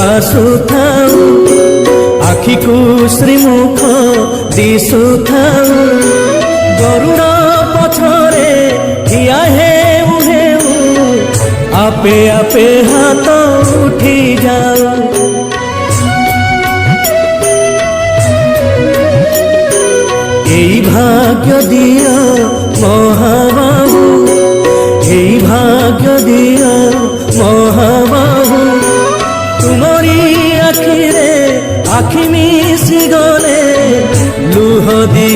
ବାସୁଥାଉ ଆଖିକୁ ଶ୍ରୀମୁଖ ଦିଶୁଥାଉ ଗରୁଡ଼ ପଛରେ ଠିଆ ହେଉ ହେଉ ଆପେ ଆପେ ହାତ ଉଠି ଯାଉ। এই ভাগ্য দিও মহাবাহু, এই ভাগ্য দিও মহাবাহু, তুমরি আখিরে আখি মিশি গলে লুহ দি